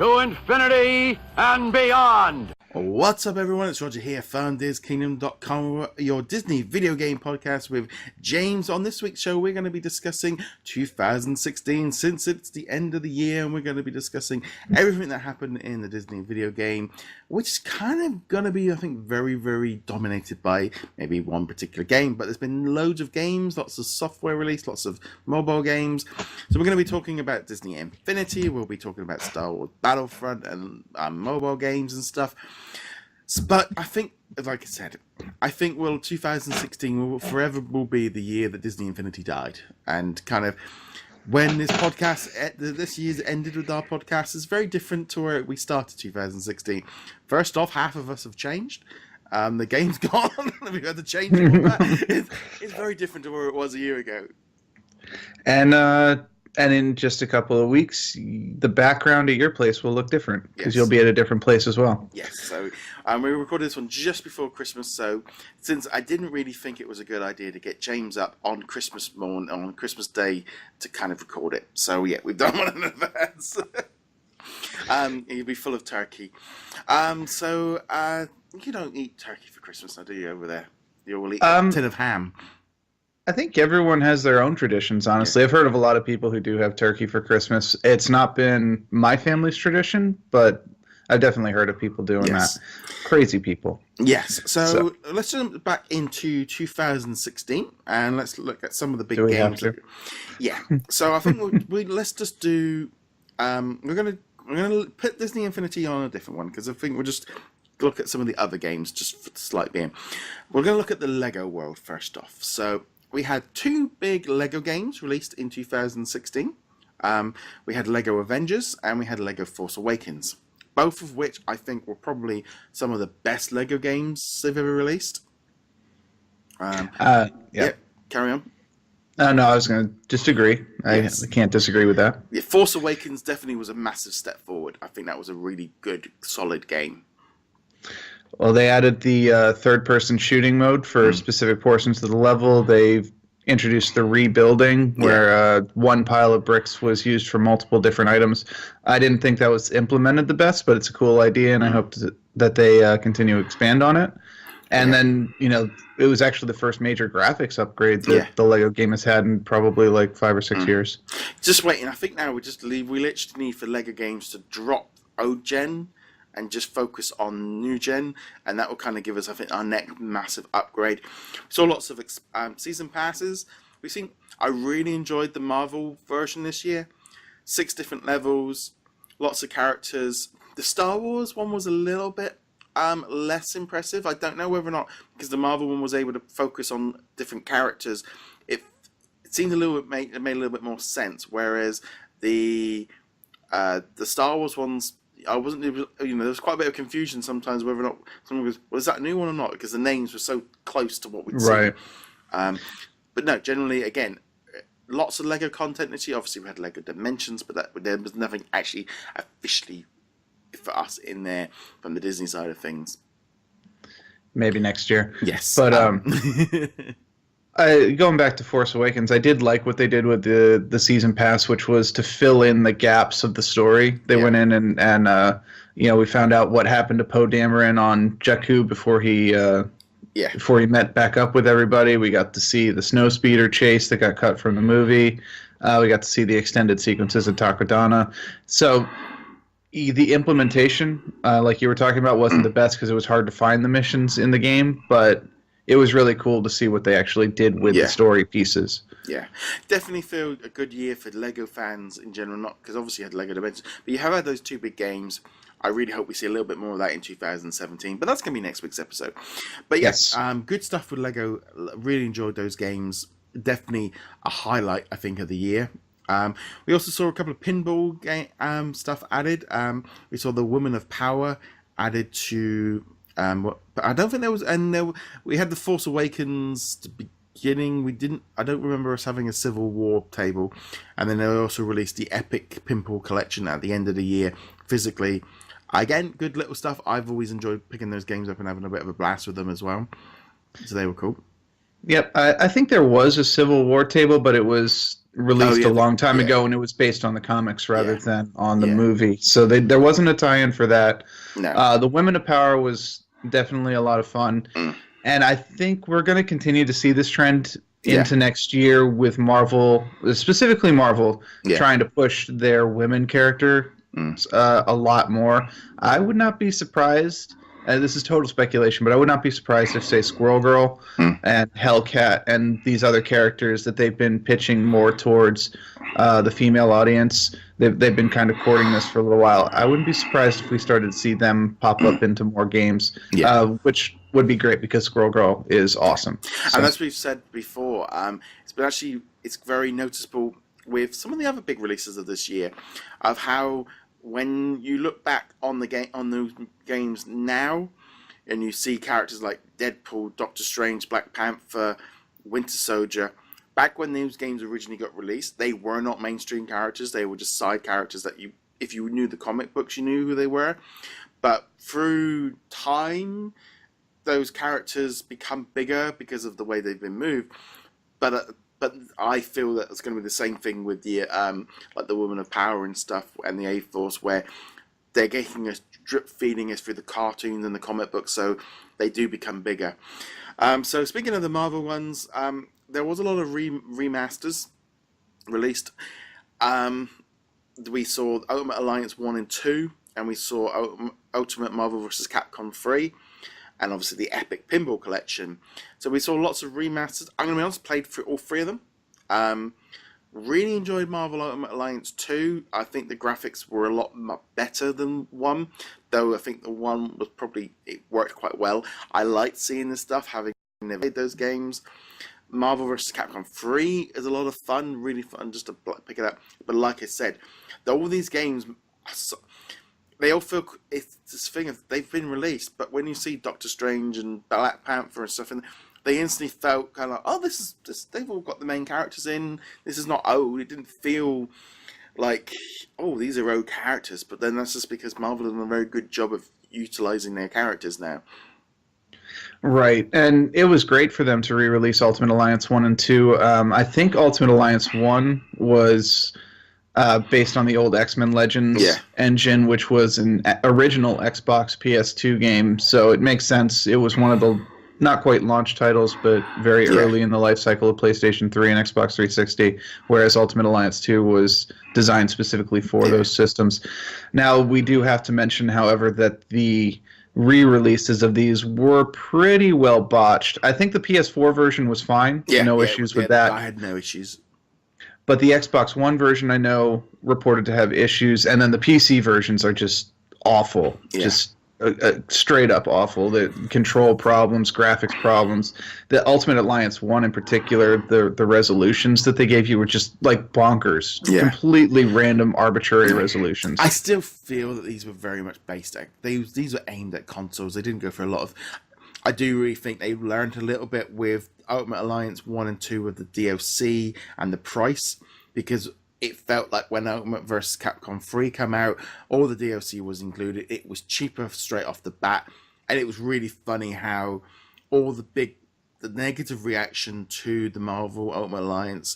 to infinity and beyond. What's up, everyone? It's Roger here from DisKingdom.com, your Disney video game podcast with James. On this week's show, we're going to be discussing 2016, since it's the end of the year, and we're going to be discussing everything that happened in the Disney video game, which is kind of going to be, I think, very, very dominated by maybe one particular game. But there's been loads of games, lots of software released, lots of mobile games. So we're going to be talking about Disney Infinity, we'll be talking about Star Wars Battlefront and mobile games and stuff. But I think, like I said, 2016 will forever be the year that Disney Infinity died. And kind of when this year's ended with our podcast, is very different to where we started 2016. First off, half of us have changed. The game's gone. We've had to change all that. It's very different to where it was a year ago. And in just a couple of weeks, the background at your place will look different because Yes. You'll be at a different place as well. Yes, so we recorded this one just before Christmas, so since I didn't really think it was a good idea to get James up on Christmas Day to kind of record it. So yeah, we've done one in advance. He'll be full of turkey. You don't eat turkey for Christmas, now do you, over there? You will eat a tin of ham. I think everyone has their own traditions, honestly. Yeah. I've heard of a lot of people who do have turkey for Christmas. It's not been my family's tradition, but I've definitely heard of people doing that. Crazy people. Yes. So let's jump back into 2016 and let's look at some of the big games. Yeah. So I think let's just do. We're gonna put Disney Infinity on a different one because I think we'll just look at some of the other games just for the slight being. We're gonna look at the Lego world first off. So we had two big Lego games released in 2016. We had Lego Avengers and we had Lego Force Awakens, both of which I think were probably some of the best Lego games they've ever released. Yeah. Carry on. No, I was going to just agree. Yes. I can't disagree with that. Yeah, Force Awakens definitely was a massive step forward. I think that was a really good, solid game. Well, they added the third-person shooting mode for specific portions of the level. They've introduced the rebuilding, where one pile of bricks was used for multiple different items. I didn't think that was implemented the best, but it's a cool idea, and I hope that they continue to expand on it. And then, it was actually the first major graphics upgrade that the Lego game has had in probably like 5 or 6 years. Just waiting. I think now we literally need for Lego games to drop old gen and just focus on new gen, and that will kind of give us, I think, our next massive upgrade. We saw lots of season passes. I really enjoyed the Marvel version this year. 6 different levels, lots of characters. The Star Wars one was a little bit less impressive. I don't know whether or not, because the Marvel one was able to focus on different characters, it seemed it made a little bit more sense, whereas the Star Wars ones, there was quite a bit of confusion sometimes whether or not someone goes, was that a new one or not? Because the names were so close to what we'd seen. Right. But no, generally, again, lots of Lego content this year. Obviously, we had Lego Dimensions, but there was nothing actually officially for us in there from the Disney side of things. Maybe next year. Yes. But going back to Force Awakens, I did like what they did with the season pass, which was to fill in the gaps of the story. They went in and we found out what happened to Poe Dameron on Jakku before he met back up with everybody. We got to see the snowspeeder chase that got cut from the movie. We got to see the extended sequences of Takodana. So the implementation, like you were talking about, wasn't the best because it was hard to find the missions in the game, but it was really cool to see what they actually did with the story pieces. Yeah, definitely feel a good year for Lego fans in general, not because obviously you had Lego Dimensions, but you have had those two big games. I really hope we see a little bit more of that in 2017, but that's going to be next week's episode. But yes, good stuff with Lego. Really enjoyed those games. Definitely a highlight, I think, of the year. We also saw a couple of pinball game, stuff added. We saw the Woman of Power added to... but I don't think there was, and we had the Force Awakens to beginning. I don't remember us having a Civil War table, and then they also released the Epic Pinball Collection at the end of the year physically. Again, good little stuff. I've always enjoyed picking those games up and having a bit of a blast with them as well. So they were cool. Yep, I think there was a Civil War table, but it was released a long time ago, and it was based on the comics rather than on the movie. So there wasn't a tie-in for that. No. The Women of Power was definitely a lot of fun. And I think we're going to continue to see this trend into next year with Marvel, specifically Marvel, trying to push their women character a lot more. I would not be surprised. This is total speculation, but I would not be surprised if, say, Squirrel Girl and Hellcat and these other characters that they've been pitching more towards the female audience, they've been kind of courting this for a little while. I wouldn't be surprised if we started to see them pop up into more games, which would be great because Squirrel Girl is awesome. So. And as we've said before, it's very noticeable with some of the other big releases of this year of how when you look back on those games now, and you see characters like Deadpool, Doctor Strange, Black Panther, Winter Soldier, back when those games originally got released, they were not mainstream characters. They were just side characters that if you knew the comic books, you knew who they were. But through time, those characters become bigger because of the way they've been moved. But I feel that it's going to be the same thing with the like the Women of Power and stuff and the A-Force, where they're getting us drip feeding us through the cartoons and the comic books, so they do become bigger. So speaking of the Marvel ones, there was a lot of remasters released. We saw Ultimate Alliance 1 and 2, and we saw Ultimate Marvel vs. Capcom 3. And obviously the Epic Pinball Collection. So we saw lots of remasters. I'm going to be honest, played through all three of them. Really enjoyed Marvel Ultimate Alliance 2. I think the graphics were a lot better than 1. Though I think the 1 was it worked quite well. I liked seeing this stuff, having never played those games. Marvel vs. Capcom 3 is a lot of fun, really fun just to pick it up. But like I said, all these games... They all feel it's this thing of they've been released, but when you see Doctor Strange and Black Panther and stuff, and they instantly felt kind of like, oh, this is they've all got the main characters in. This is not old. It didn't feel like, oh, these are old characters. But then that's just because Marvel has done a very good job of utilizing their characters now. Right, and it was great for them to re-release Ultimate Alliance 1 and 2. I think Ultimate Alliance 1 was... based on the old X-Men Legends engine, which was an original Xbox PS2 game, so it makes sense. It was one of the not quite launch titles, but very early in the life cycle of PlayStation 3 and Xbox 360, whereas Ultimate Alliance 2 was designed specifically for those systems. Now, we do have to mention, however, that the re-releases of these were pretty well botched. I think the PS4 version was fine. No issues with that. I had no issues. But the Xbox One version, I know, reported to have issues, and then the PC versions are just awful, just straight up awful. The control problems, graphics problems. The Ultimate Alliance 1 in particular, the resolutions that they gave you were just like bonkers, completely random, arbitrary resolutions. I still feel that these were very much based at these were aimed at consoles. They didn't go for a lot of. I do really think they learned a little bit with Ultimate Alliance 1 and 2 with the DLC and the price, because it felt like when Ultimate vs. Capcom 3 came out, all the DLC was included. It was cheaper straight off the bat, and it was really funny how all the negative reaction to the Marvel Ultimate Alliance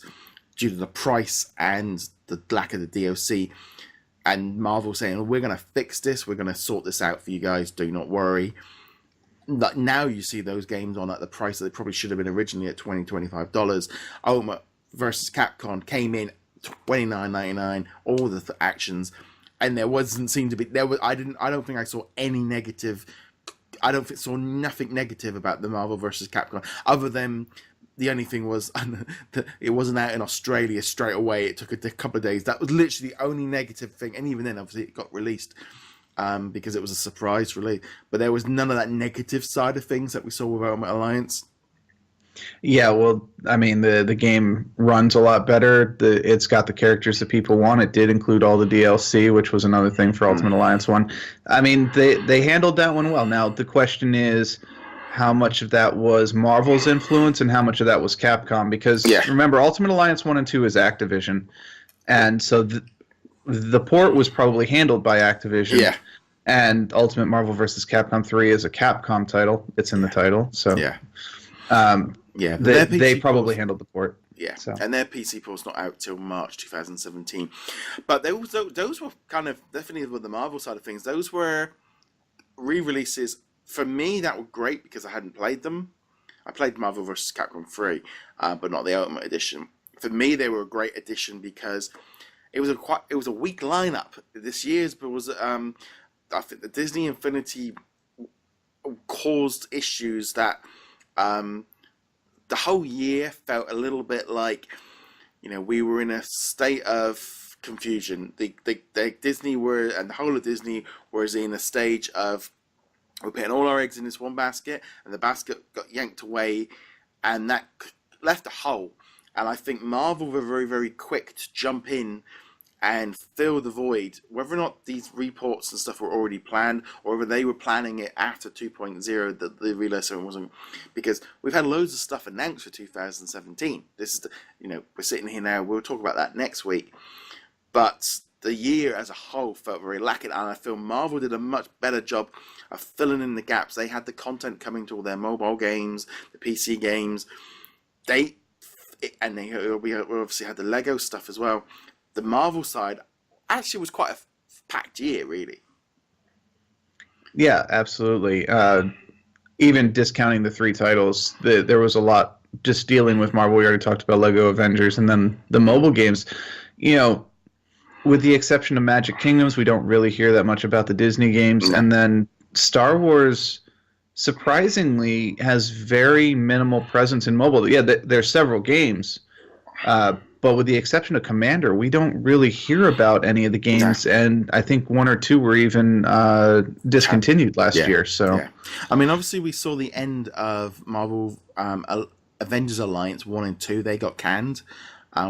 due to the price and the lack of the DLC, and Marvel saying, oh, we're going to fix this, we're going to sort this out for you guys, do not worry. Like now you see those games on at the price that they probably should have been originally at $20, $25. Ultimate vs. Capcom came in $29.99, all the actions, and there wasn't seem to be I don't think I saw any negative. Saw nothing negative about the Marvel vs. Capcom, other than the only thing was that it wasn't out in Australia straight away. It took a couple of days. That was literally the only negative thing, and even then, obviously, it got released. Because it was a surprise release. But there was none of that negative side of things that we saw with Ultimate Alliance. Yeah, well, I mean, the game runs a lot better. It's got the characters that people want. It did include all the DLC, which was another thing for Ultimate Alliance 1. I mean, they handled that one well. Now, the question is how much of that was Marvel's influence and how much of that was Capcom. Because, remember, Ultimate Alliance 1 and 2 is Activision. And so the port was probably handled by Activision. Yeah. And Ultimate Marvel vs. Capcom 3 is a Capcom title. It's in the title. So Yeah, they probably handled the port. Yeah, so. And their PC port's not out till March 2017. But those were kind of definitely with the Marvel side of things. Those were re-releases. For me, that were great because I hadn't played them. I played Marvel vs. Capcom 3, but not the Ultimate Edition. For me, they were a great addition because it was a weak lineup. This year's was I think the Disney Infinity caused issues that the whole year felt a little bit like, we were in a state of confusion. The Disney and the whole of Disney was in a stage of, we're putting all our eggs in this one basket, and the basket got yanked away, and that left a hole. And I think Marvel were very, very quick to jump in and fill the void. Whether or not these reports and stuff were already planned, or whether they were planning it after 2.0, that the release wasn't, because we've had loads of stuff announced for 2017. This is we're sitting here now. We'll talk about that next week. But the year as a whole felt very lacking, and I feel Marvel did a much better job of filling in the gaps. They had the content coming to all their mobile games, the PC games. We obviously had the Lego stuff as well. The Marvel side actually was quite a packed year, really. Yeah, absolutely. Even discounting the 3 titles, there was a lot just dealing with Marvel. We already talked about Lego Avengers, and then the mobile games. With the exception of Magic Kingdoms, we don't really hear that much about the Disney games. And then Star Wars, surprisingly, has very minimal presence in mobile. Yeah, there's several games, but with the exception of Commander, we don't really hear about any of the games. And I think 1 or 2 were even discontinued last year. So, I mean, obviously, we saw the end of Marvel Avengers Alliance 1 and 2. They got canned.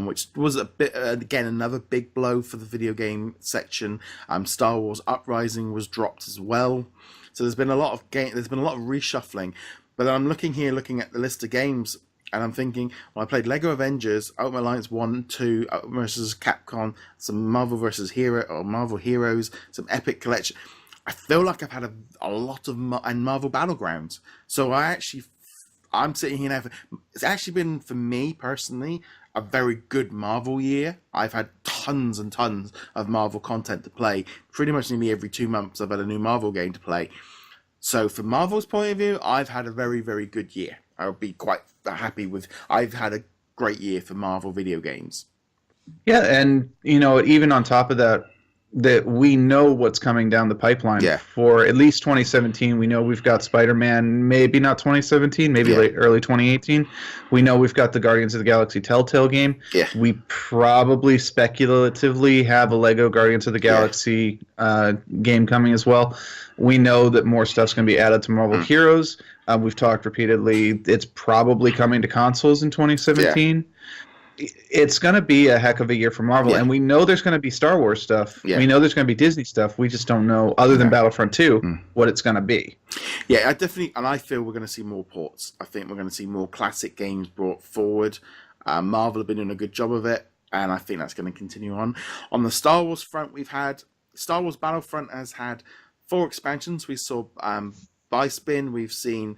Which was a bit again another big blow for the video game section. Star Wars Uprising was dropped as well, so there's been a lot of reshuffling. But I'm looking at the list of games, and I'm thinking, well, I played Lego Avengers, Ultimate Alliance 1, 2, versus Capcom, some Marvel versus Marvel Heroes, some Epic Collection. I feel like I've had a lot of and Marvel Battlegrounds. So I'm sitting here now. It's actually been, for me personally, a very good Marvel year. I've had tons and tons of Marvel content to play. Pretty much nearly every 2 months I've had a new Marvel game to play. So from Marvel's point of view, I've had a very, very good year. I'll be quite happy with. I've had a great year for Marvel video games. Yeah, and even on top of that we know what's coming down the pipeline for at least 2017. We know we've got Spider-Man, maybe not 2017, maybe early 2018. We know we've got the Guardians of the Galaxy Telltale game. Yeah. We probably speculatively have a Lego Guardians of the Galaxy game coming as well. We know that more stuff's going to be added to Marvel Heroes. We've talked repeatedly. It's probably coming to consoles in 2017. Yeah. It's going to be a heck of a year for Marvel, and we know there's going to be Star Wars stuff. Yeah. We know there's going to be Disney stuff. We just don't know, other than Battlefront 2, what it's going to be. Yeah, I feel we're going to see more ports. I think we're going to see more classic games brought forward. Marvel have been doing a good job of it, and I think that's going to continue on. On the Star Wars front, we've had Star Wars Battlefront has had 4 expansions. We saw Byspin, we've seen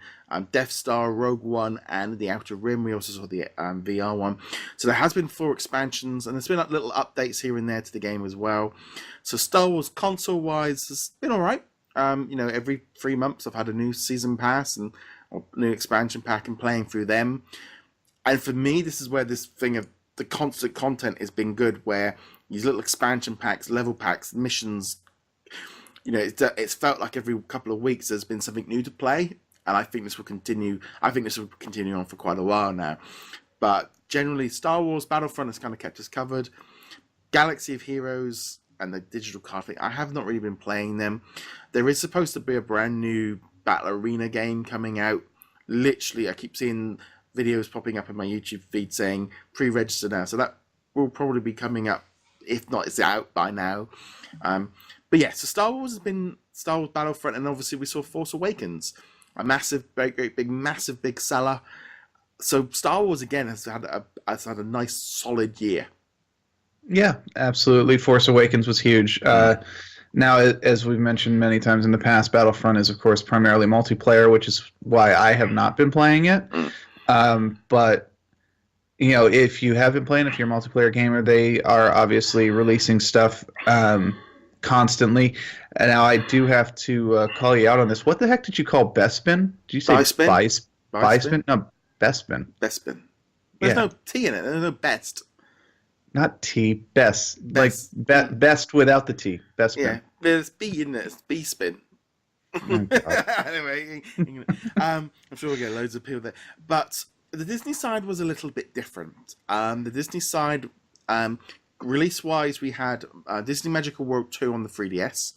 Death Star, Rogue One, and The Outer Rim. We also saw the VR one. So there has been 4 expansions, and there's been little updates here and there to the game as well. So Star Wars console-wise has been all right. Every 3 months I've had a new season pass or new expansion pack and playing through them. And for me, this is where this thing of the constant content has been good, where these little expansion packs, level packs, missions, it's felt like every couple of weeks there's been something new to play, and I think this will continue. I think this will continue on for quite a while now. But generally, Star Wars Battlefront has kind of kept us covered. Galaxy of Heroes and the digital card thing, I have not really been playing them. There is supposed to be a brand new Battle Arena game coming out. Literally, I keep seeing videos popping up in my YouTube feed saying pre-register now. So that will probably be coming up. If not, it's out by now. But yeah, so Star Wars has been Star Wars Battlefront, and obviously we saw Force Awakens, a massive, great big seller. So Star Wars again has had a nice solid year. Yeah, absolutely. Force Awakens was huge. Now, as we've mentioned many times in the past, Battlefront is of course primarily multiplayer, which is why I have not been playing it. But if you have been playing, if you're a multiplayer gamer, they are obviously releasing stuff constantly. And now I do have to call you out on this. What the heck did you call Bespin? Did you say Bispin? Bispin? No, Bespin. Bespin. There's no T in it. There's no best. Not T. Best. Best. Like best without the T. Bespin. Yeah. There's B in it. It's B-spin. Oh, Anyway, I'm sure we'll get loads of people there. But the Disney side was a little bit different. The Disney side, release-wise, we had Disney Magical World 2 on the 3DS.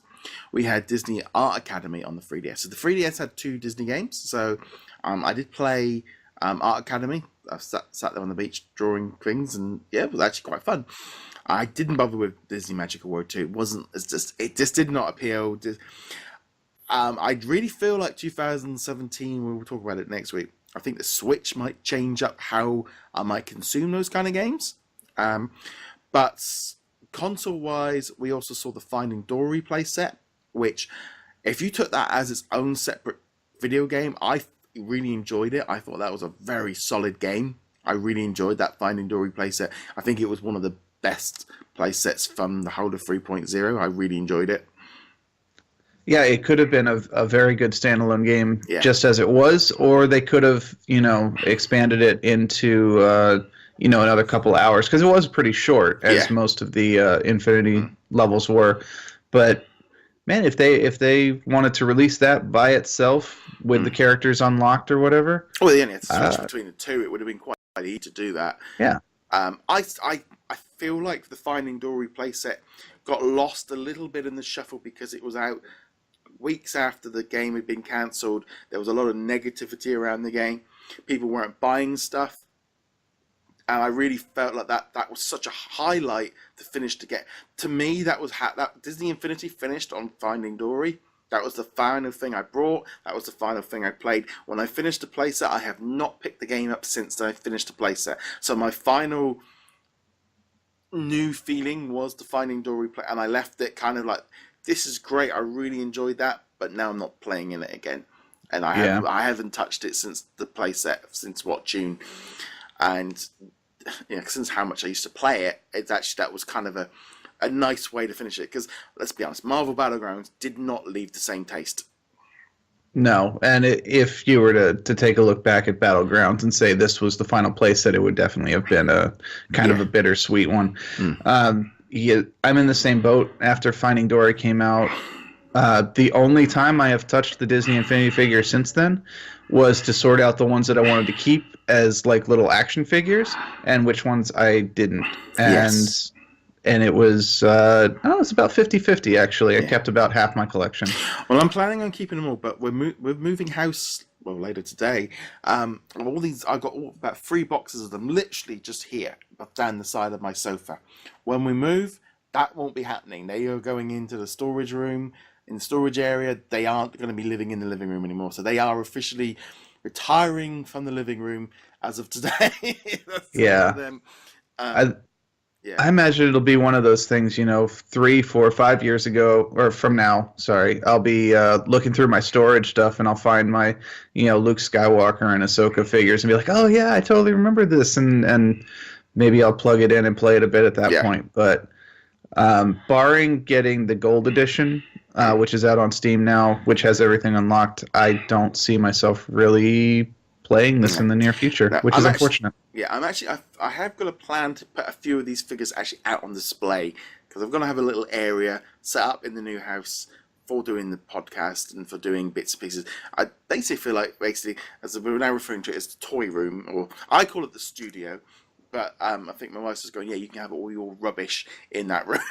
We had Disney Art Academy on the 3DS. So the 3DS had 2 Disney games. So I did play Art Academy. I sat there on the beach drawing things, and yeah, it was actually quite fun. I didn't bother with Disney Magical World 2. It just did not appeal. I really feel like 2017, we'll talk about it next week, I think the Switch might change up how I might consume those kind of games. But console-wise, we also saw the Finding Dory playset, which, if you took that as its own separate video game, I really enjoyed it. I thought that was a very solid game. I really enjoyed that Finding Dory playset. I think it was one of the best playsets from the whole of 3.0. I really enjoyed it. Yeah, it could have been a very good standalone game just as it was, or they could have, expanded it into, another couple hours, because it was pretty short, as most of the Infinity levels were. But man, if they wanted to release that by itself with the characters unlocked or whatever, well, they only had to switch between the two. It would have been quite easy to do that. Yeah. I feel like the Finding Dory playset got lost a little bit in the shuffle because it was out weeks after the game had been cancelled. There was a lot of negativity around the game. People weren't buying stuff. And I really felt like that was such a highlight to finish to get. To me, that was that Disney Infinity finished on Finding Dory. That was the final thing I brought. That was the final thing I played. When I finished the playset, I have not picked the game up since I finished the playset. So my final new feeling was the Finding Dory play, and I left it kind of like, this is great. I really enjoyed that, but now I'm not playing in it again. And I haven't touched it since the playset, since June. And since how much I used to play it, that was kind of a nice way to finish it. Because let's be honest, Marvel Battlegrounds did not leave the same taste. No, and if you were to take a look back at Battlegrounds and say this was the final place, that it would definitely have been a kind of a bittersweet one. I'm in the same boat. After Finding Dory came out, the only time I have touched the Disney Infinity figure since then was to sort out the ones that I wanted to keep as like little action figures and which ones I didn't. And it was, it's about 50-50 actually. I kept about half my collection. Well, I'm planning on keeping them all, but we're moving house, later today. All these, I've got about 3 boxes of them literally just here, down the side of my sofa. When we move, that won't be happening. They are going into the storage room. In the storage area, they aren't going to be living in the living room anymore. So they are officially retiring from the living room as of today. Them. I imagine it'll be one of those things, 3, 4, 5 years ago, or from now, sorry, I'll be looking through my storage stuff and I'll find my, Luke Skywalker and Ahsoka figures and be like, oh yeah, I totally remember this. And maybe I'll plug it in and play it a bit at that point. But barring getting the gold edition, which is out on Steam now, which has everything unlocked, I don't see myself really playing this in the near future, which is unfortunate. I have got a plan to put a few of these figures actually out on display, because I'm going to have a little area set up in the new house for doing the podcast and for doing bits and pieces. I basically feel like, as we're now referring to it as the toy room, or I call it the studio. But I think my wife's just going, you can have all your rubbish in that room.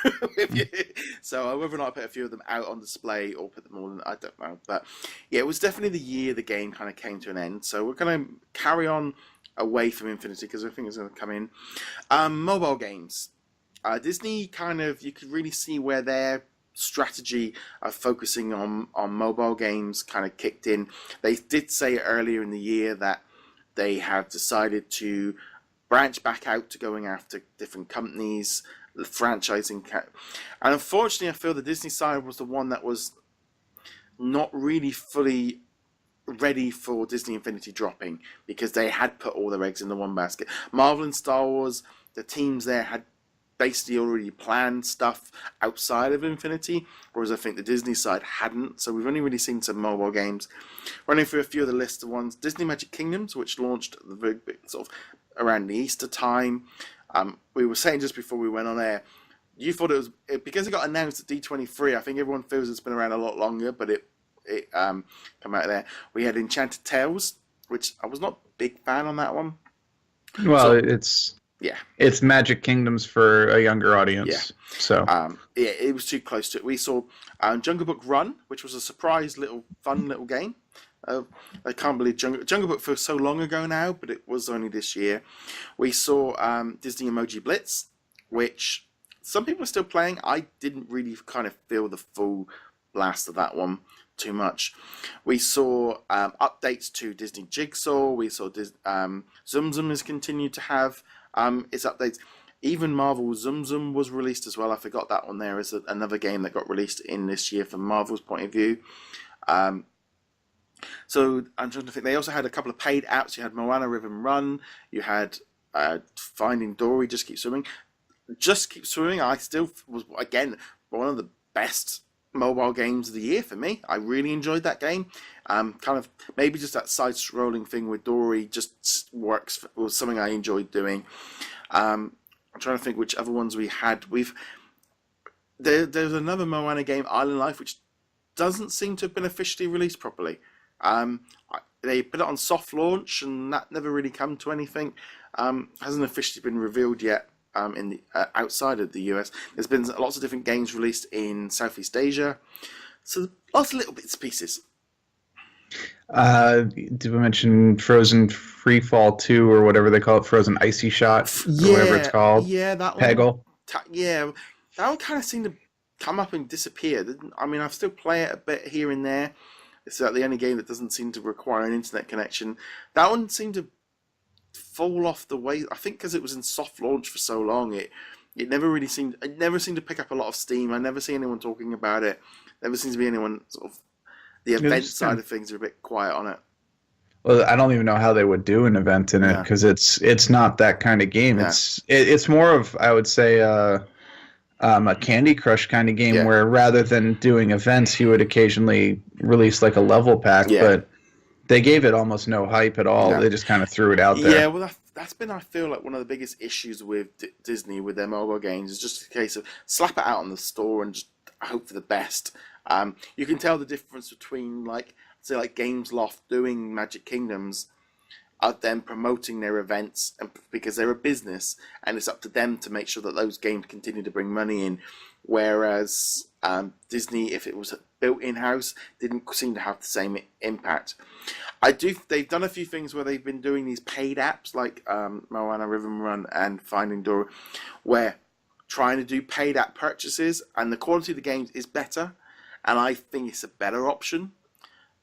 So whether or not I put a few of them out on display or put them all in, I don't know. But it was definitely the year the game kind of came to an end. So we're going to carry on away from Infinity because I think it's going to come in. Mobile games. Disney you could really see where their strategy of focusing on mobile games kind of kicked in. They did say earlier in the year that they have decided to branch back out to going after different companies, the franchising. And unfortunately, I feel the Disney side was the one that was not really fully ready for Disney Infinity dropping because they had put all their eggs in the one basket. Marvel and Star Wars, the teams there had basically already planned stuff outside of Infinity, whereas I think the Disney side hadn't. So we've only really seen some mobile games. Running through a few of the list of ones, Disney Magic Kingdoms, which launched the very sort of around the Easter time. We were saying just before we went on air, you thought it was because it got announced at D23. I think everyone feels it's been around a lot longer, but it come out of there. We had Enchanted Tales, which I was not a big fan on that one. Well, so, it's Magic Kingdoms for a younger audience. Yeah. So it was too close to it. We saw Jungle Book Run, which was a surprise fun little game. I can't believe Jungle Book for so long ago now, but it was only this year. We saw Disney Emoji Blitz, which some people are still playing. I didn't really kind of feel the full blast of that one too much. We saw updates to Disney Jigsaw. We saw Zum Zum has continued to have its updates. Even Marvel Zum Zum was released as well. I forgot that one there is another game that got released in this year from Marvel's point of view. So I'm trying to think. They also had a couple of paid apps. You had Moana Rhythm Run. You had Finding Dory, Just Keep Swimming. Just Keep Swimming, I still was, again, one of the best mobile games of the year for me. I really enjoyed that game. Kind of maybe just that side-scrolling thing with Dory just works. Was something I enjoyed doing. I'm trying to think which other ones we had. There's another Moana game, Island Life, which doesn't seem to have been officially released properly. They put it on soft launch, and that never really come to anything. Hasn't officially been revealed yet. In the outside of the US, there's been lots of different games released in Southeast Asia, so lots of little bits and pieces. Did we mention Frozen Freefall 2 or whatever they call it, Frozen Icy Shot, or whatever it's called? Yeah, that one. Peggle. Yeah, that one kind of seemed to come up and disappear. I mean, I still play it a bit here and there. It's the only game that doesn't seem to require an internet connection. That one seemed to fall off the way. I think because it was in soft launch for so long, it never seemed to pick up a lot of steam. I never see anyone talking about it. Never seems to be anyone sort of the event side of things are a bit quiet on it. Well, I don't even know how they would do an event in it because it's not that kind of game. Yeah. It's more of, I would say, a Candy Crush kind of game where rather than doing events, you would occasionally release like a level pack, but they gave it almost no hype at all. They just kind of threw it out there. Yeah, well, that's been, I feel like, one of the biggest issues with Disney with their mobile games is just a case of slap it out on the store and just hope for the best. You can tell the difference between, like, say, like Games Loft doing Magic Kingdoms, of them promoting their events, and because they're a business, and it's up to them to make sure that those games continue to bring money in. Whereas Disney, if it was built in-house, didn't seem to have the same impact. They've done a few things where they've been doing these paid apps like Moana Rhythm Run and Finding Dory, where trying to do paid app purchases, and the quality of the games is better, and I think it's a better option.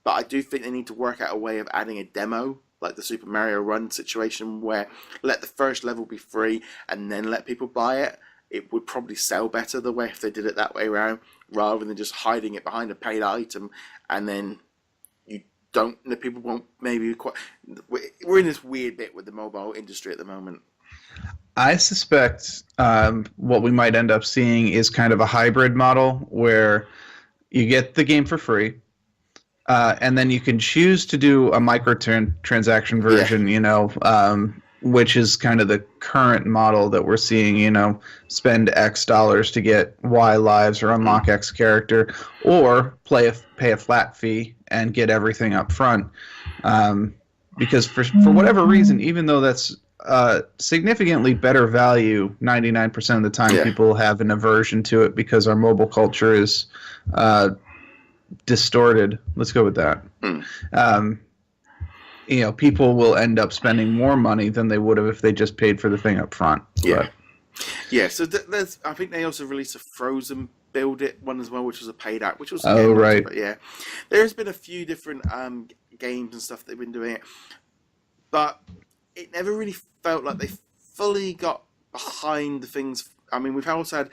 But I do think they need to work out a way of adding a demo, like the Super Mario Run situation, where let the first level be free and then let people buy it. It would probably sell better the way if they did it that way around, rather than just hiding it behind a paid item, and then the people won't maybe quite. We're in this weird bit with the mobile industry at the moment. I suspect what we might end up seeing is kind of a hybrid model where you get the game for free, and then you can choose to do a microtransaction version, which is kind of the current model that we're seeing, spend X dollars to get Y lives or unlock X character, or pay a flat fee and get everything up front. Because for whatever reason, even though that's significantly better value, 99% of the time people have an aversion to it because our mobile culture is distorted. Let's go with that. People will end up spending more money than they would have if they just paid for the thing up front. Yeah. Yeah, so I think they also released a Frozen Build It one as well, which was a paid app, which was right. But yeah, there's been a few different games and stuff they've been doing it, but it never really felt like they fully got behind the things. I mean, we've also had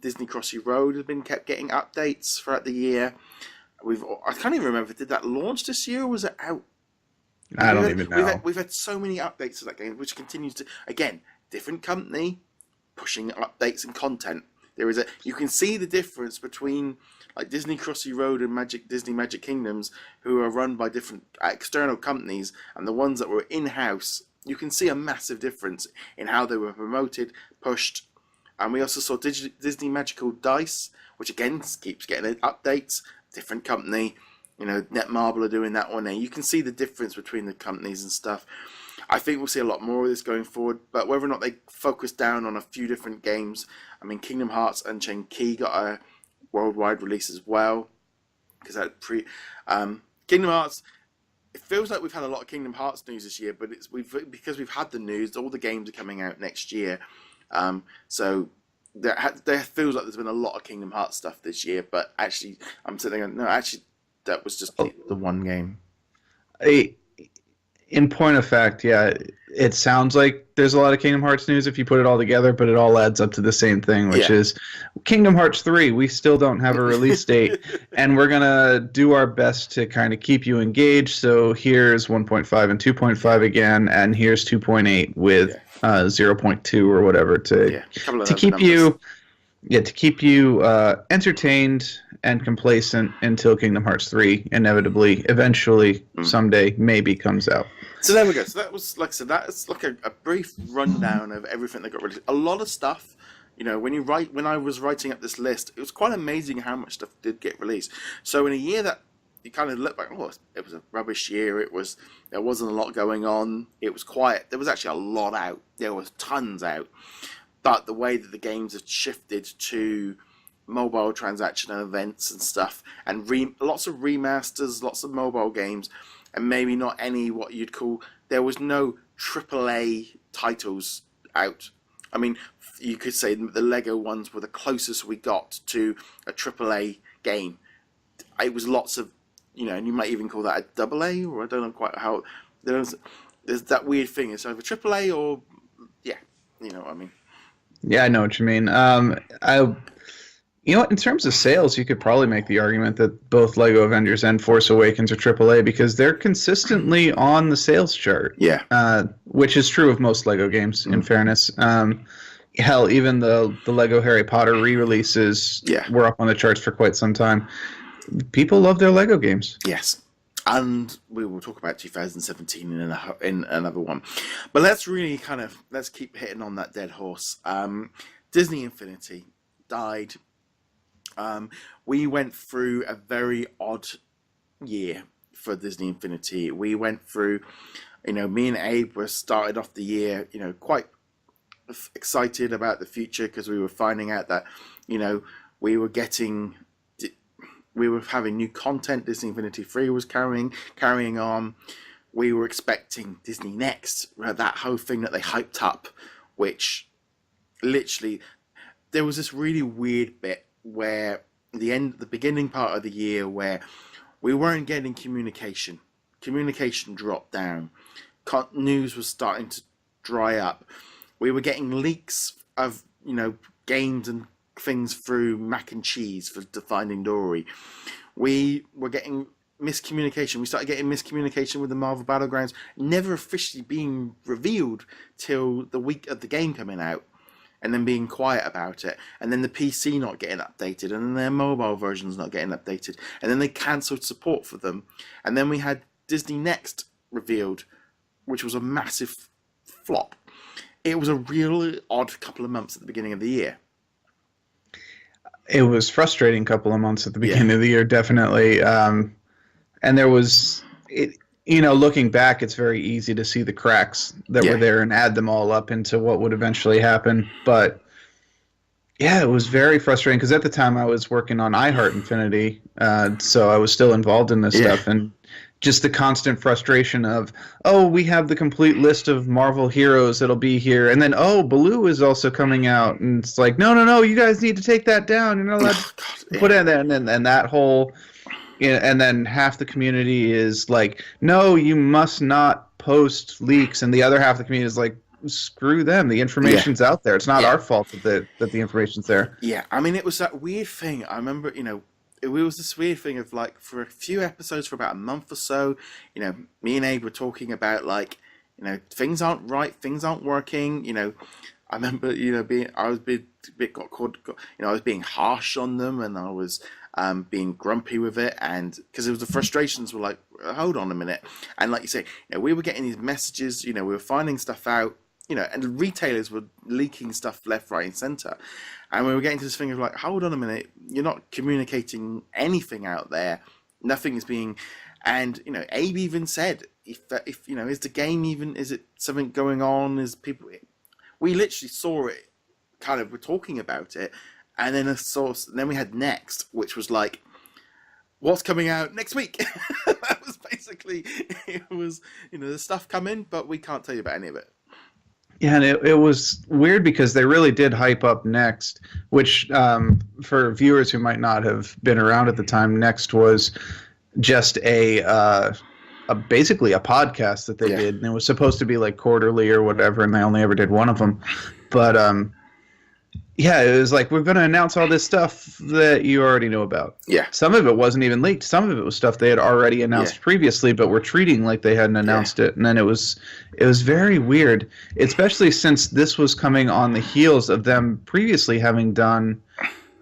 Disney Crossy Road has been kept getting updates throughout the year. I can't even remember. Did that launch this year, or was it out? I don't even know. We've had so many updates to that game, which continues to, again, different company pushing updates and content. You can see the difference between like Disney Crossy Road and Disney Magic Kingdoms, who are run by different external companies, and the ones that were in-house. You can see a massive difference in how they were promoted, pushed. And we also saw Disney Magical Dice, which again keeps getting updates, different company. Netmarble are doing that one now. You can see the difference between the companies and stuff. I think we'll see a lot more of this going forward, but whether or not they focus down on a few different games. I mean, Kingdom Hearts Unchained Key got a worldwide release as well, because that Kingdom Hearts. It feels like we've had a lot of Kingdom Hearts news this year, but because we've had the news. All the games are coming out next year, so there feels like there's been a lot of Kingdom Hearts stuff this year. But actually, I'm sitting there, no, actually. That was just the one game. In point of fact, yeah, it sounds like there's a lot of Kingdom Hearts news if you put it all together, but it all adds up to the same thing, which is Kingdom Hearts 3. We still don't have a release date, and we're going to do our best to kind of keep you engaged. So here's 1.5 and 2.5 again, and here's 2.8 with 0.2 or whatever to keep you entertained and complacent until Kingdom Hearts 3 inevitably, eventually, someday, maybe comes out. So there we go. So that was, like I said, that's like a brief rundown of everything that got released. A lot of stuff, when I was writing up this list, it was quite amazing how much stuff did get released. So in a year that you kind of look back, it was a rubbish year. There wasn't a lot going on. It was quiet. There was actually a lot out. There was tons out. But the way that the games have shifted to mobile transaction events and stuff, and lots of remasters, lots of mobile games, and maybe not any what you'd call, there was no AAA titles out. I mean, you could say the Lego ones were the closest we got to a AAA game. It was lots of, and you might even call that a AA, or I don't know quite how. There's that weird thing. It's either AAA or, you know what I mean. Yeah, I know what you mean. In terms of sales, you could probably make the argument that both Lego Avengers and Force Awakens are AAA because they're consistently on the sales chart. Yeah. Which is true of most Lego games, in fairness. Hell, even the Lego Harry Potter re-releases were up on the charts for quite some time. People love their Lego games. Yes. And we will talk about 2017 in another one. But let's keep hitting on that dead horse. Disney Infinity died. We went through a very odd year for Disney Infinity. We went through, me and Abe were started off the year, quite excited about the future because we were finding out that, we were having new content. Disney Infinity 3 was carrying on. We were expecting Disney Next, that whole thing that they hyped up, which literally, there was this really weird bit where the beginning part of the year where we weren't getting communication dropped down, news was starting to dry up. We were getting leaks of games and things through Mac and Cheese for Finding Dory. We were getting miscommunication. We started getting miscommunication with the Marvel Battlegrounds, never officially being revealed till the week of the game coming out, and then being quiet about it, and then the PC not getting updated, and then their mobile versions not getting updated, and then they cancelled support for them, and then we had Disney Next revealed, which was a massive flop. It was a really odd couple of months at the beginning of the year. It was frustrating couple of months at the beginning of the year, definitely. And there was, looking back, it's very easy to see the cracks that were there and add them all up into what would eventually happen. But yeah, it was very frustrating because at the time I was working on iHeart Infinity, so I was still involved in this stuff, and just the constant frustration of, we have the complete list of Marvel heroes that'll be here, and then Baloo is also coming out, and it's like, no, you guys need to take that down. You're not allowed to put it in, and that whole, and then half the community is like, no, you must not post leaks, and the other half of the community is like, screw them. The information's out there. It's not our fault that the information's there. Yeah, I mean, it was that weird thing. I remember, it was this weird thing of like, for a few episodes, for about a month or so, me and Abe were talking about like, things aren't right, things aren't working. I remember, I was I was being harsh on them, and I was being grumpy with it, and because it was the frustrations were like, hold on a minute, and like you say, we were getting these messages, we were finding stuff out, and the retailers were leaking stuff left, right, and center, and we were getting to this thing of like, hold on a minute, you're not communicating anything out there, nothing is being, and Abe even said, if is the game even, is it something going on, is people, we literally saw it, kind of, we're talking about it, and then then we had Next, which was like, what's coming out next week? That was basically, it was, there's stuff coming, but we can't tell you about any of it. Yeah, and it was weird because they really did hype up Next, which for viewers who might not have been around at the time, Next was just basically a podcast that they did, and it was supposed to be like quarterly or whatever, and they only ever did one of them. But it was like, we're going to announce all this stuff that you already knew about. Yeah. Some of it wasn't even leaked. Some of it was stuff they had already announced previously, but were treating like they hadn't announced it. And then it was very weird, especially since this was coming on the heels of them previously having done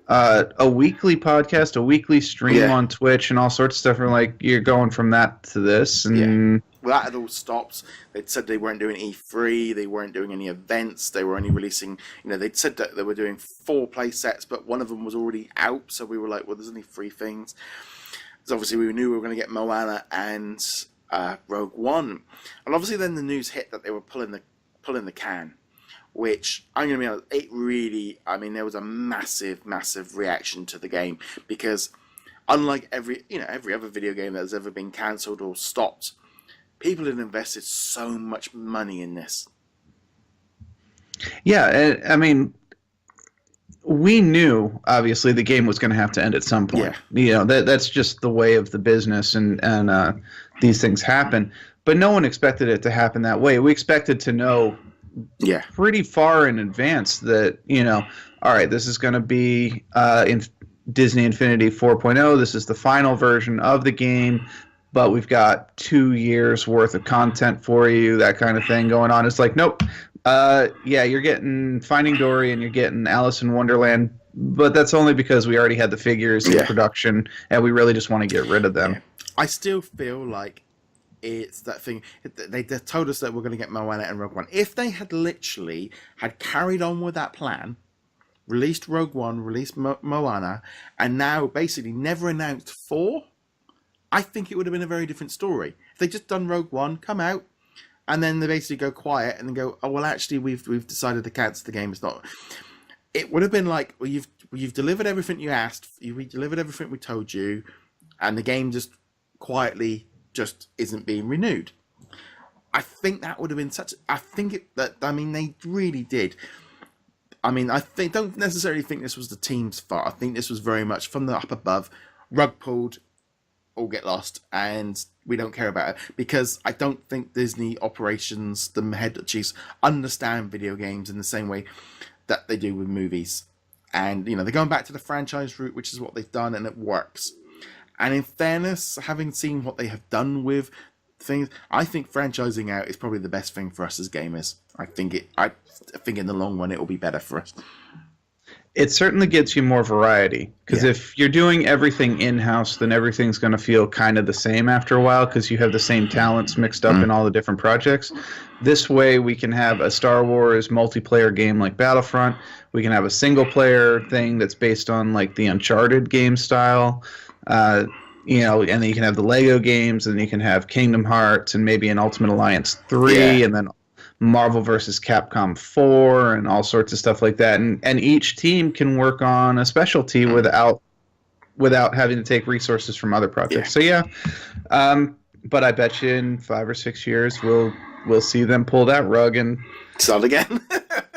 a weekly podcast, a weekly stream on Twitch, and all sorts of stuff. And like, you're going from that to this, and well, that had all stopped. They'd said they weren't doing E3, they weren't doing any events, they were only releasing, they'd said that they were doing 4 play sets, but one of them was already out, so we were like, well, there's only 3 things. So obviously we knew we were going to get Moana and Rogue One. And obviously then the news hit that they were pulling the can, which, I'm going to be honest, it really, there was a massive, massive reaction to the game, because unlike every other video game that has ever been cancelled or stopped, people had invested so much money in this. Yeah, we knew, obviously, the game was going to have to end at some point. Yeah. That's just the way of the business, and these things happen. But no one expected it to happen that way. We expected to know pretty far in advance that, all right, this is going to be in Disney Infinity 4.0. This is the final version of the game, but we've got 2 years worth of content for you, that kind of thing going on. It's like, nope. You're getting Finding Dory and you're getting Alice in Wonderland, but that's only because we already had the figures in production, and we really just want to get rid of them. I still feel like it's that thing. They told us that we're going to get Moana and Rogue One. If they had literally had carried on with that plan, released Rogue One, released Moana, and now basically never announced 4, I think it would have been a very different story. If they just done Rogue One, come out, and then they basically go quiet and then go, oh, well, actually, we've decided to cancel the game. It's not. It would have been like, well, you've delivered everything you asked, we delivered everything we told you, and the game just quietly just isn't being renewed. I think that would have been they really did. I don't necessarily think this was the team's fault. I think this was very much from the up above, rug pulled, all get lost, and we don't care about it, because I don't think Disney operations, the head chiefs, understand video games in the same way that they do with movies. And they're going back to the franchise route, which is what they've done, and it works. And in fairness, having seen what they have done with things, I think franchising out is probably the best thing for us as gamers. I think in the long run it will be better for us. It certainly gets you more variety, because if you're doing everything in-house, then everything's going to feel kind of the same after a while, because you have the same talents mixed up in all the different projects. This way we can have a Star Wars multiplayer game like Battlefront. We can have a single-player thing that's based on like the Uncharted game style. And then you can have the Lego games, and you can have Kingdom Hearts, and maybe an Ultimate Alliance 3, and then Marvel versus Capcom 4, and all sorts of stuff like that. And each team can work on a specialty without having to take resources from other projects. So but I bet you in 5 or 6 years we'll see them pull that rug and start again.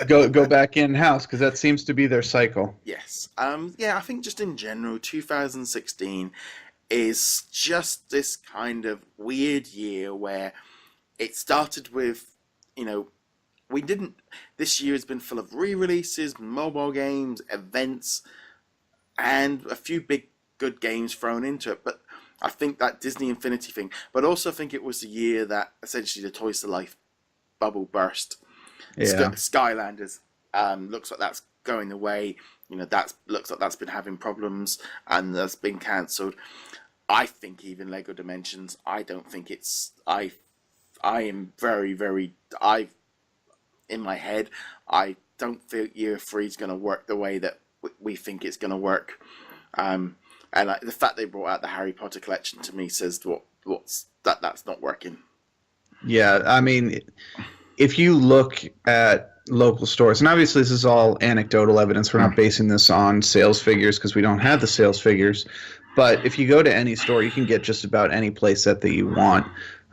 go back in-house, because that seems to be their cycle. Yes. I think just in general, 2016 is just this kind of weird year where it started with, this year has been full of re-releases, mobile games, events, and a few big good games thrown into it. But I think that Disney Infinity thing, but also I think it was the year that essentially the Toys to Life bubble burst. Yeah. Skylanders looks like that's going away. You know, looks like that's been having problems and that's been cancelled. I think even Lego Dimensions, I don't think it's. I am very, very. In my head, I don't think year 3 is going to work the way that we think it's going to work. And the fact they brought out the Harry Potter collection to me says that's not working. Yeah, I mean, if you look at local stores, and obviously this is all anecdotal evidence, we're not basing this on sales figures because we don't have the sales figures, but if you go to any store, you can get just about any playset that you want.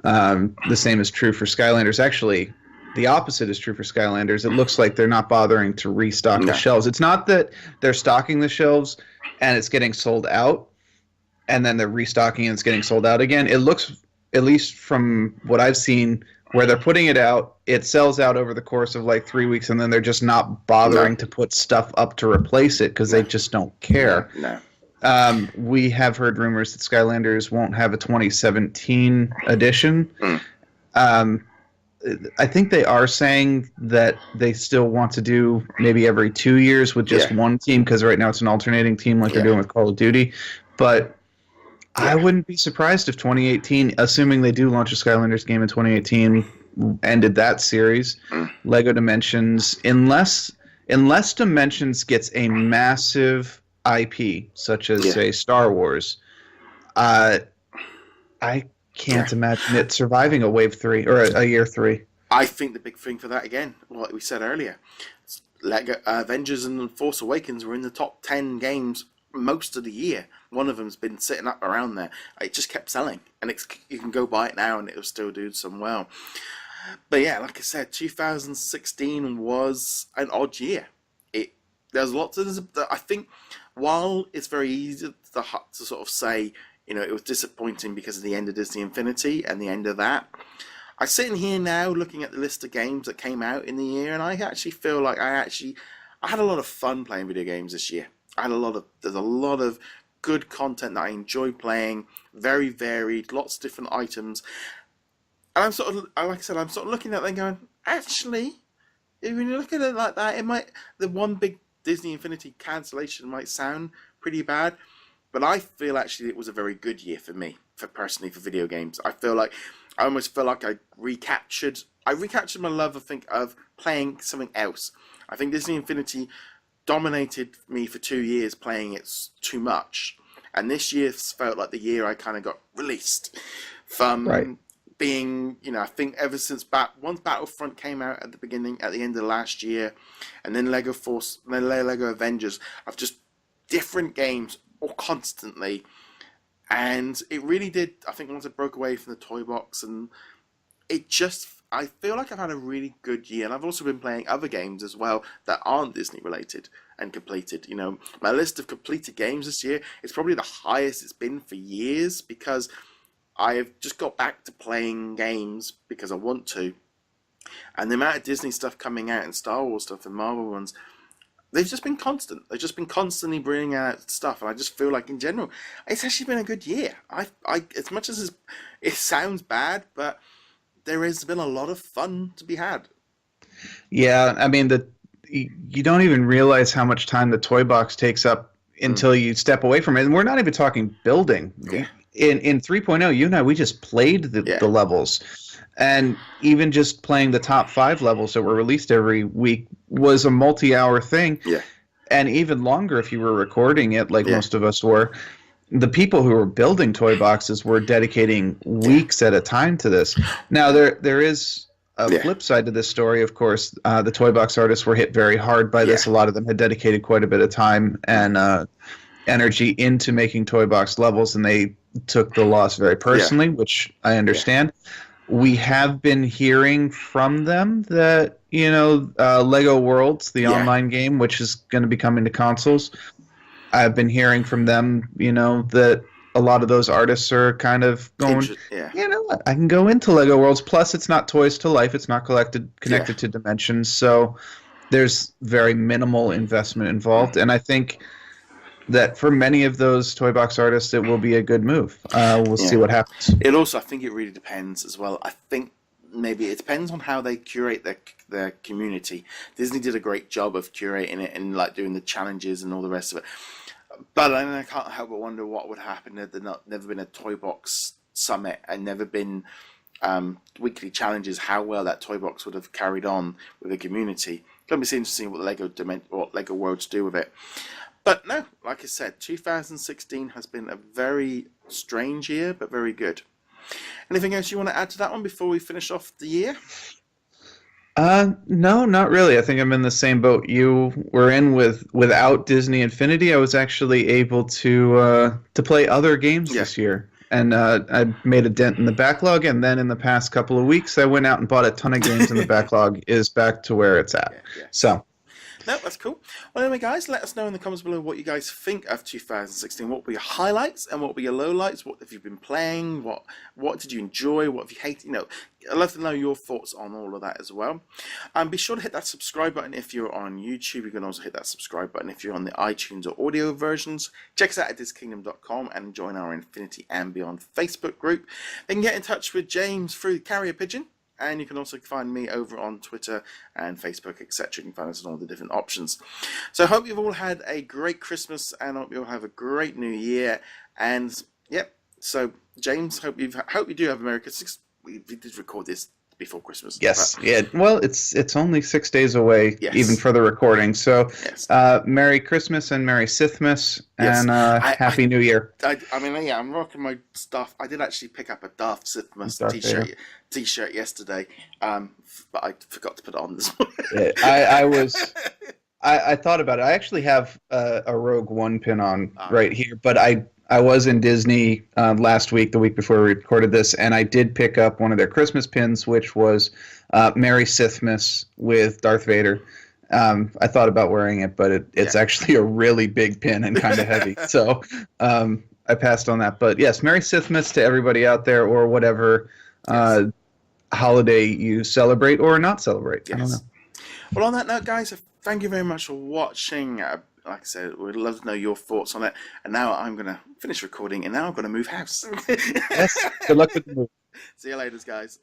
The same is true for Skylanders. Actually, the opposite is true for Skylanders. It looks like they're not bothering to restock the shelves. It's not that they're stocking the shelves and it's getting sold out, and then they're restocking and it's getting sold out again. It looks, at least from what I've seen, where they're putting it out, it sells out over the course of like 3 weeks, and then they're just not bothering to put stuff up to replace it because they just don't care. We have heard rumors that Skylanders won't have a 2017 edition. I think they are saying that they still want to do maybe every 2 years with just one team, because right now it's an alternating team like they're doing with Call of Duty. But I wouldn't be surprised if 2018, assuming they do launch a Skylanders game in 2018, ended that series. Lego Dimensions, unless Dimensions gets a massive IP, such as, say, Star Wars, I can't imagine it surviving a wave 3 or a year 3. I think the big thing for that, again, like we said earlier, Lego Avengers and Force Awakens were in the top 10 games most of the year. One of them's been sitting up around there. It just kept selling, and you can go buy it now and it'll still do some well. But yeah, like I said, 2016 was an odd year. There's lots of, I think, while it's very easy to sort of say, you know, it was disappointing because of the end of Disney Infinity and the end of that, I'm sitting here now looking at the list of games that came out in the year, and I actually feel like I had a lot of fun playing video games this year. There's a lot of good content that I enjoy playing, very varied, lots of different items. And I'm sort of, like I said, I'm sort of looking at them going, actually, if you look at it like that, the one big Disney Infinity cancellation might sound pretty bad, but I feel actually it was a very good year for me, personally for video games. I almost feel like I recaptured my love, I think, of playing something else. I think Disney Infinity dominated me for 2 years playing it too much, and this year felt like the year I kind of got released from being, you know, I think ever since once Battlefront came out at the end of last year, and then Lego Avengers, I've just different games all constantly, and it really did. I think once I broke away from the toy box, and I feel like I've had a really good year, and I've also been playing other games as well that aren't Disney related and completed. You know, my list of completed games this year is probably the highest it's been for years, because I have just got back to playing games because I want to, and the amount of Disney stuff coming out and Star Wars stuff and Marvel ones, they've just been constant. They've just been constantly bringing out stuff, and I just feel like in general, it's actually been a good year. I as much as it sounds bad, but there has been a lot of fun to be had. Yeah, I mean, you don't even realize how much time the toy box takes up until you step away from it, and we're not even talking building. Yeah. In 3.0, you and I, we just played the levels. And even just playing the top 5 levels that were released every week was a multi-hour thing. Yeah. And even longer if you were recording it, like most of us were. The people who were building toy boxes were dedicating weeks at a time to this. Now, there is a flip side to this story, of course. The toy box artists were hit very hard by this. A lot of them had dedicated quite a bit of time and energy into making toy box levels, and they took the loss very personally, which I understand. We have been hearing from them that, you know, Lego Worlds, the online game, which is going to be coming to consoles, I've been hearing from them, you know, that a lot of those artists are kind of going, you know what, I can go into Lego Worlds. Plus, it's not Toys to Life. It's not connected to Dimensions. So there's very minimal investment involved. And I think that for many of those toy box artists, it will be a good move. We'll see what happens. It also, I think it really depends as well. I think maybe it depends on how they curate their community. Disney did a great job of curating it and like doing the challenges and all the rest of it. But I can't help but wonder what would happen if there never been a toy box summit and never been weekly challenges. How well that toy box would have carried on with the community. It's going to be interesting what Lego Worlds do with it. But no, like I said, 2016 has been a very strange year, but very good. Anything else you want to add to that one before we finish off the year? No, not really. I think I'm in the same boat you were in without Disney Infinity. I was actually able to play other games this year. And I made a dent in the backlog, and then in the past couple of weeks, I went out and bought a ton of games, and the backlog is back to where it's at. So... No, that's cool. Well, anyway, guys, let us know in the comments below what you guys think of 2016. What were your highlights and what were your lowlights? What have you been playing? What did you enjoy? What have you hated? I'd love to know your thoughts on all of that as well. Be sure to hit that subscribe button if you're on YouTube. You can also hit that subscribe button if you're on the iTunes or audio versions. Check us out at DisKingdom.com and join our Infinity and Beyond Facebook group. You can get in touch with James through Carrier Pigeon. And you can also find me over on Twitter and Facebook, etc. You can find us on all the different options. So I hope you've all had a great Christmas, and I hope you all have a great New Year. And so James, hope you do have a Merry Christmas. We did record this before Christmas. Yes, Well, it's only 6 days away, even for the recording. So, Merry Christmas and Merry Sithmas, and Happy New Year. I'm rocking my stuff. I did actually pick up a Darth Sithmas t-shirt yesterday, but I forgot to put it on this morning. I thought about it. I actually have a Rogue One pin on right here, but I was in Disney last week, the week before we recorded this, and I did pick up one of their Christmas pins, which was Merry Sithmas with Darth Vader. I thought about wearing it, but it's actually a really big pin and kind of heavy. So I passed on that. But yes, Merry Sithmas to everybody out there, or whatever holiday you celebrate or not celebrate. I don't know. Well, on that note, guys, thank you very much for watching. Like I said, we'd love to know your thoughts on it. And now I'm going to finish recording, and now I'm going to move house. Yes. Good luck with the move. See you later, guys.